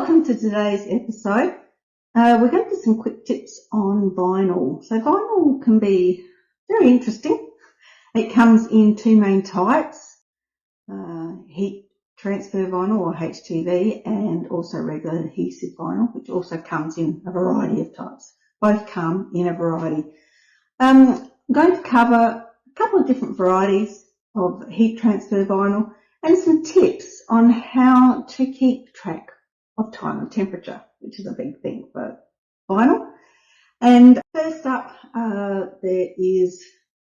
welcome to today's episode. We're going to do some quick tips on vinyl. So vinyl can be very interesting. It comes in two main types, heat transfer vinyl or HTV, and also regular adhesive vinyl, which also comes in a variety of types. Both come in a variety. I'm going to cover a couple of different varieties of heat transfer vinyl and some tips on how to keep track of time and temperature, which is a big thing for vinyl. And first up, there is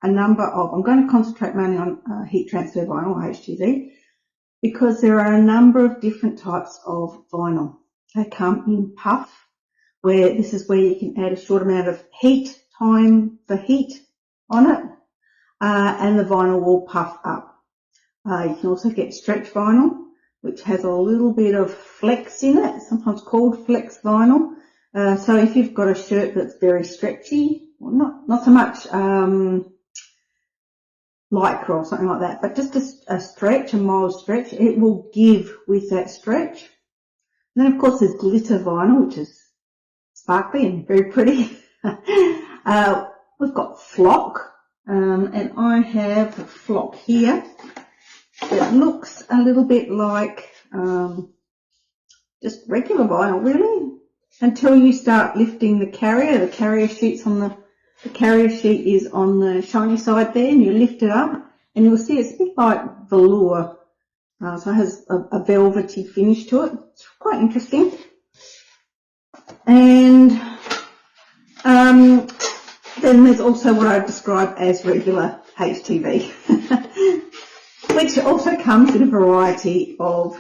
a number of, I'm going to concentrate mainly on heat transfer vinyl or HTV, because there are a number of different types of vinyl. They come in puff, where this is where you can add a short amount of heat, time for heat on it, and the vinyl will puff up. You can also get stretch vinyl, which has a little bit of flex in it, sometimes called flex vinyl. So if you've got a shirt that's very stretchy, well, not so much lycra or something like that, but just a stretch, a mild stretch, it will give with that stretch. And then of course there's glitter vinyl, which is sparkly and very pretty. We've got flock, and I have a flock here. It looks a little bit like just regular vinyl, really, until you start lifting the carrier. The carrier sheet's on the carrier sheet is on the shiny side there, and you lift it up, and you'll see it's a bit like velour. So it has a velvety finish to it. It's quite interesting. And then there's also what I describe as regular HTV. Which also comes in a variety of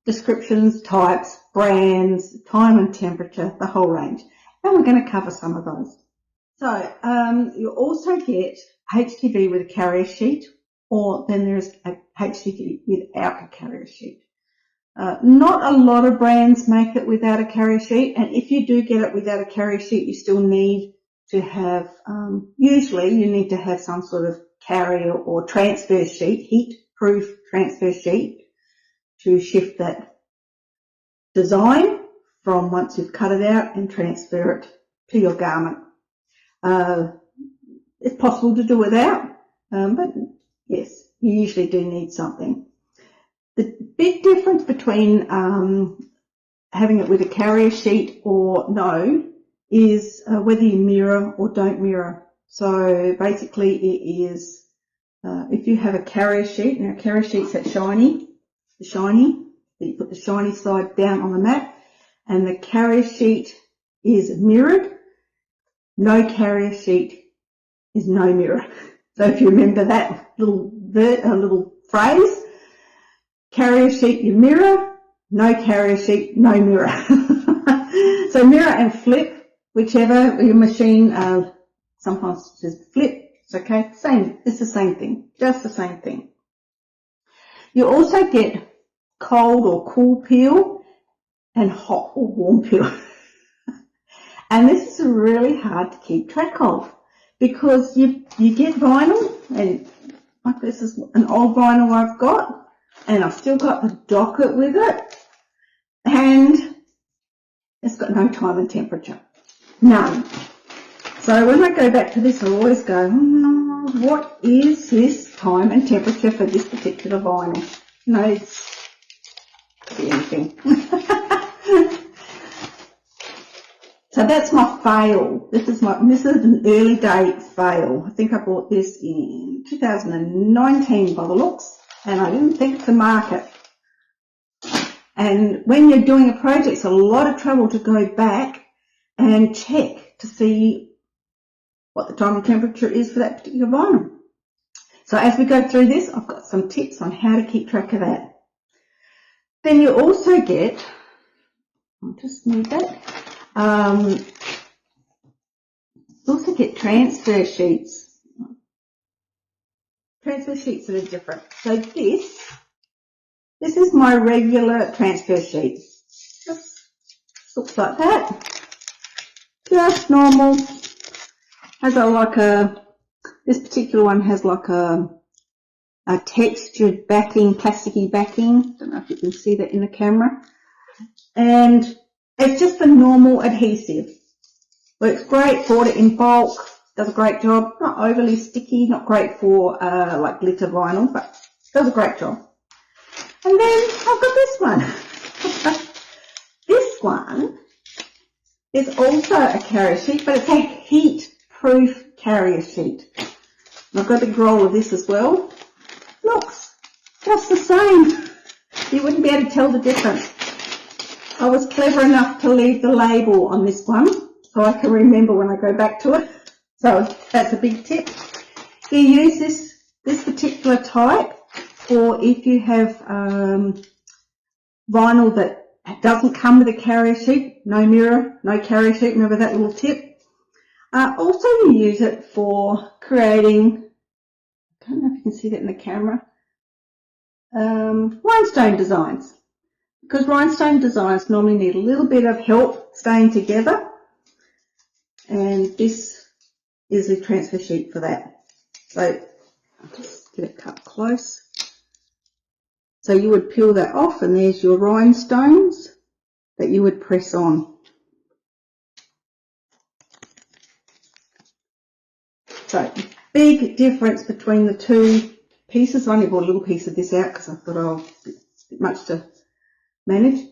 descriptions, types, brands, time and temperature, the whole range. And we're going to cover some of those. So you also get HTV with a carrier sheet, or then there's a HTV without a carrier sheet. Not a lot of brands make it without a carrier sheet, and if you do get it without a carrier sheet, you still need to have, usually you need to have some sort of carrier or transfer sheet, heat-proof transfer sheet, to shift that design from once you've cut it out and transfer it to your garment. It's possible to do without, but yes, you usually do need something. The big difference between having it with a carrier sheet or no is whether you mirror or don't mirror. So basically it is, if you have a carrier sheet, now carrier sheet's that shiny, you put the shiny side down on the mat, and the carrier sheet is mirrored. No carrier sheet is no mirror. So if you remember that little phrase, carrier sheet you mirror, no carrier sheet, no mirror. So mirror and flip, whichever your machine, sometimes it says flip, it's okay, it's the same thing, just the same thing. You also get cold or cool peel and hot or warm peel. And this is really hard to keep track of, because you get vinyl, and like this is an old vinyl I've got, and I've still got the docket with it, and it's got no time and temperature, none. So when I go back to this, I always go, what is this time and temperature for this particular vinyl? No, it's anything. So that's my fail. This is an early date fail. I think I bought this in 2019 by the looks, and I didn't think to market. And when you're doing a project, it's a lot of trouble to go back and check to see what the time and temperature is for that particular vinyl. So as we go through this, I've got some tips on how to keep track of that. Then you also get, I'll just move that, you also get transfer sheets. Transfer sheets that are different. So this is my regular transfer sheet. Just looks like that. Just normal. Has this particular one has like a textured backing, plasticky backing. Don't know if you can see that in the camera. And it's just a normal adhesive. Works great, bought it in bulk, does a great job. Not overly sticky, not great for like glitter vinyl, but does a great job. And then I've got this one. This one is also a carrier sheet, but it's a heat-proof carrier sheet. And I've got a big roll of this as well. Looks just the same. You wouldn't be able to tell the difference. I was clever enough to leave the label on this one so I can remember when I go back to it. So that's a big tip. You use this particular type, or if you have vinyl that doesn't come with a carrier sheet, no mirror, no carrier sheet, remember that little tip. Also you use it for creating, I don't know if you can see that in the camera, rhinestone designs. Because rhinestone designs normally need a little bit of help staying together, and this is a transfer sheet for that. So I'll just get it cut close. So you would peel that off, and there's your rhinestones that you would press on. So big difference between the two pieces. I only bought a little piece of this out because I thought, oh, it's a bit much to manage.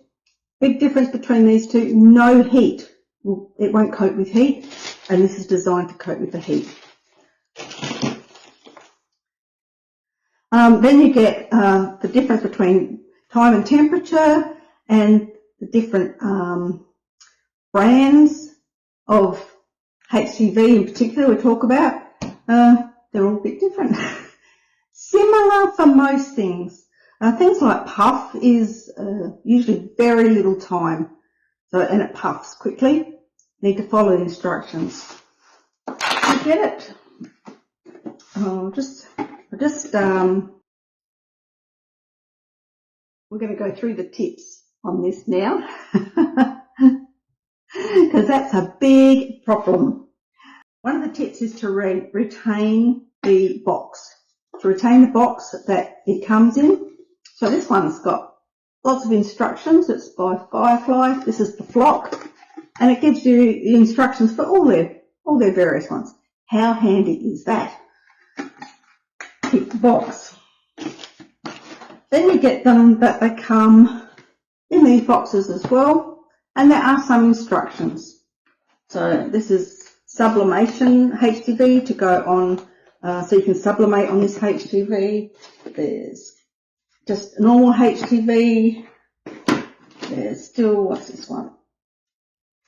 Big difference between these two, no heat. Well, it won't coat with heat, and this is designed to coat with the heat. Then you get the difference between time and temperature, and the different brands of HTV in particular we talk about. They're all a bit different. Similar for most things. Things like puff is usually very little time, so, and it puffs quickly. Need to follow the instructions. You get it. We're going to go through the tips on this now, because that's a big problem. One of the tips is to retain the box. To retain the box that it comes in. So this one's got lots of instructions. It's by Firefly. This is the flock, and it gives you the instructions for all their various ones. How handy is that? Keep the box. Then you get them that they come in these boxes as well, and there are some instructions. So this is sublimation HTV to go on, so you can sublimate on this HTV. There's just normal HTV. There's still, what's this one?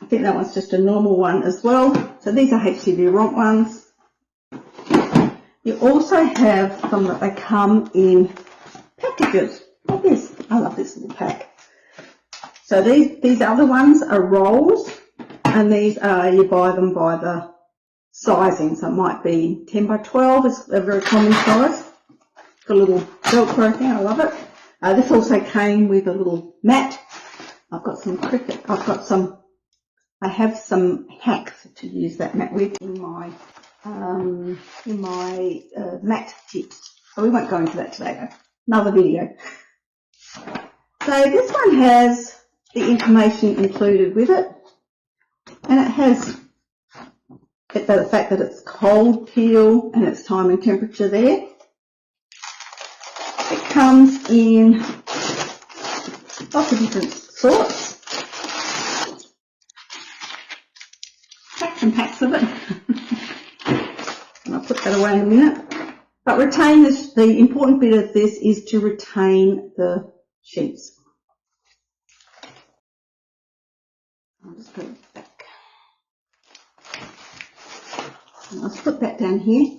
I think that one's just a normal one as well. So these are HTVRont ones. You also have some that they come in packages like this. I love this little pack. So these other ones are rolls, and these are, you buy them by the sizing. So it might be 10 by 12 is a very common size. Got a little Velcro thing, I love it. This also came with a little mat. I've got some Cricut, I have some hacks to use that mat with in my mat tips. So we won't go into that today, another video. So this one has the information included with it, and it has the fact that it's cold peel and its time and temperature there. It comes in lots of different sorts. Packs and packs of it. And I'll put that away in a minute. But retain this, the important bit of this is to retain the sheets. I'll just put it back. And I'll put that down here.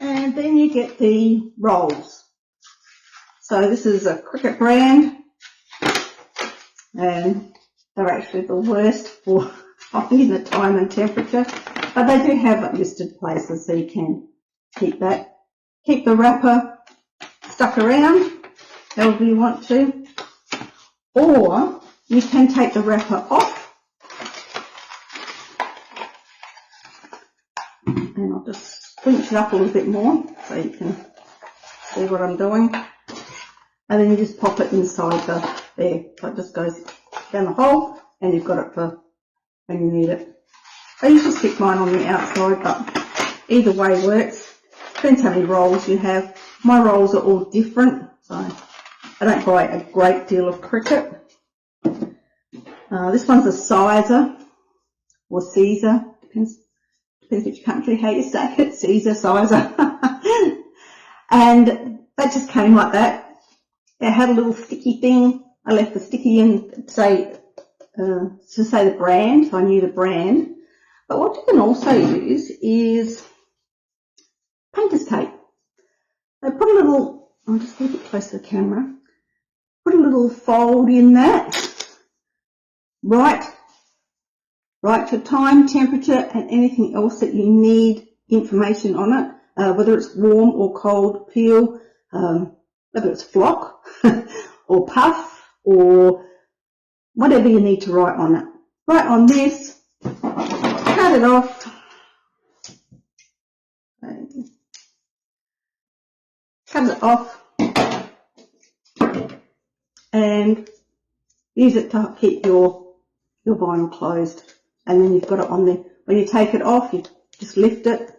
And then you get the rolls. So this is a Cricut brand, and they're actually the worst for finding the time and temperature, but they do have listed places so you can keep that. Keep the wrapper stuck around however you want to, or you can take the wrapper off I'll just squinch it up a little bit more so you can see what I'm doing. And then you just pop it inside there. So it just goes down the hole and you've got it for when you need it. I usually stick mine on the outside, but either way works. Depends how many rolls you have. My rolls are all different, so I don't buy a great deal of Cricut. This one's a Sizer or Caesar, depends which country, how you say it, Caesar, Sizer. And that just came like that. It had a little sticky thing. I left the sticky in to say the brand, so I knew the brand. But what you can also use is painter's tape. So put a little, I'll just keep it close to the camera, put a little fold in that, write your time, temperature and anything else that you need information on it, whether it's warm or cold peel, whether it's flock or puff or whatever you need to write on it. Write on this, cut it off, and use it to keep your vinyl closed. And then you've got it on there. When you take it off, you just lift it,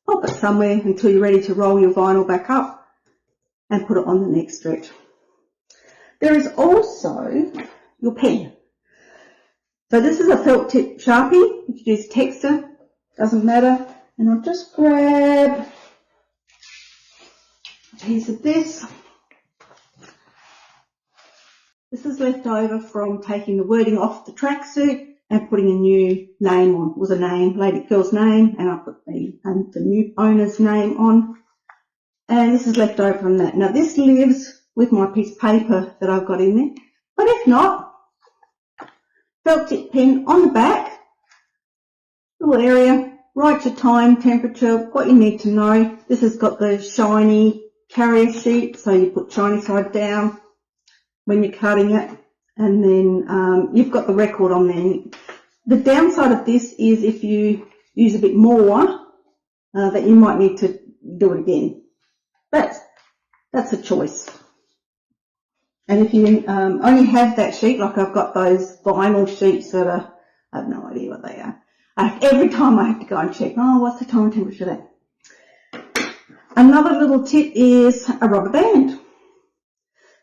pop it somewhere until you're ready to roll your vinyl back up and put it on the next stretch. There is also your pen. So this is a felt tip Sharpie. You can use texture, doesn't matter. And I'll just grab a piece of this. This is left over from taking the wording off the tracksuit and putting a new name on. It was a name, Lady Phil's name, and I put the new owner's name on. And this is left over from that. Now this lives with my piece of paper that I've got in there. But if not, felt tip pen on the back, little area, write your time, temperature, what you need to know. This has got the shiny carrier sheet, so you put shiny side down when you're cutting it, and then you've got the record on there. The downside of this is if you use a bit more, that you might need to do it again. That's a choice. And if you only have that sheet, like I've got those vinyl sheets that are, I have no idea what they are. Every time I have to go and check, oh, what's the time and temperature there? Another little tip is a rubber band.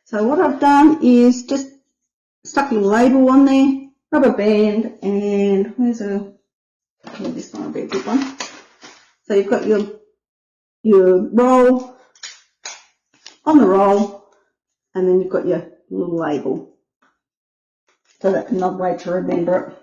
So what I've done is just stuck a label on there, rubber band, and this one will be a good one. So you've got your roll on the roll, and then you've got your little label. So that's another way to remember it.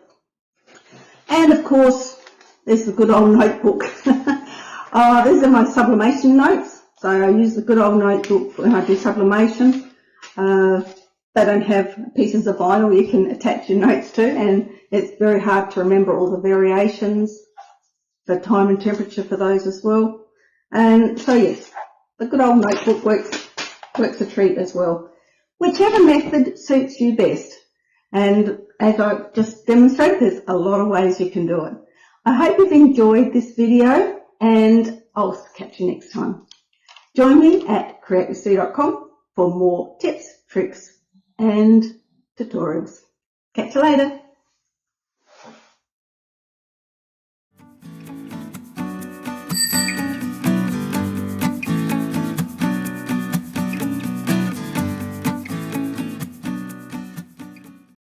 And of course, there's the good old notebook. These are my sublimation notes. So I use the good old notebook when I do sublimation. They don't have pieces of vinyl you can attach your notes to, and it's very hard to remember all the variations, the time and temperature for those as well. And so yes, the good old notebook works a treat as well. Whichever method suits you best. And as I've just demonstrated, there's a lot of ways you can do it. I hope you've enjoyed this video, and I'll catch you next time. Join me at creativec.com for more tips, tricks and tutorials. Catch you later.